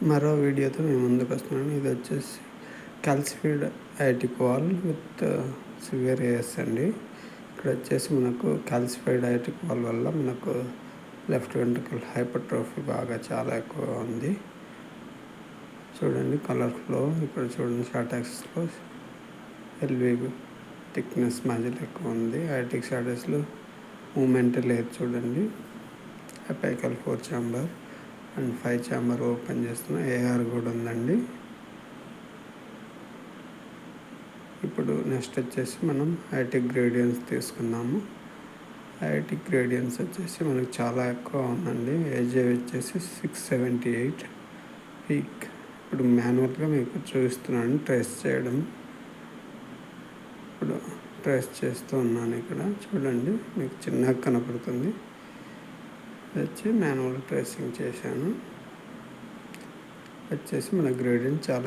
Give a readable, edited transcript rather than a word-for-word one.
మరో వీడియోతో మేము ముందుకు వస్తున్నాను. ఇది వచ్చేసి calcified aortic wall with severe AS అండి. ఇక్కడ వచ్చేసి మనకు కాల్సిఫైడ్ ఐటిక్ వాల్ వల్ల మనకు లెఫ్ట్ వెంట్రికల్ హైపర్ట్రోఫీ బాగా చాలా ఎక్కువగా ఉంది. చూడండి కలర్ ఫ్లో ఇక్కడ చూడండి, షార్ట్ యాక్సిస్లో ఎల్వి థిక్నెస్ మజిల్ ఎక్కువ ఉంది. ఐటిక్ షార్టెస్లో మూమెంట్ లేదు. చూడండి అపైకల్ 4 ఛాంబర్ అండ్ 5 ఛాంబర్ ఓపెన్ చేస్తున్నా. ఏఆర్ కూడా ఉందండి. ఇప్పుడు నెక్స్ట్ వచ్చేసి మనం ఐటిక్ గ్రేడియన్స్ తీసుకుందాము. ఐటిక్ గ్రేడియన్స్ వచ్చేసి మనకు చాలా ఎక్కువ ఉందండి. ఏజే వచ్చేసి 678 పీక్. ఇప్పుడు మాన్యువల్గా మీకు చూపిస్తున్నాను ట్రేస్ చేయడం. ఇప్పుడు ట్రేస్ చేస్తూ ఉన్నాను. ఇక్కడ చూడండి మీకు చిన్నగా కనపడుతుంది. వచ్చి మాన్యువల్ ట్రేసింగ్ చేశాను. వచ్చేసి మన గ్రేడియన్స్ చాలా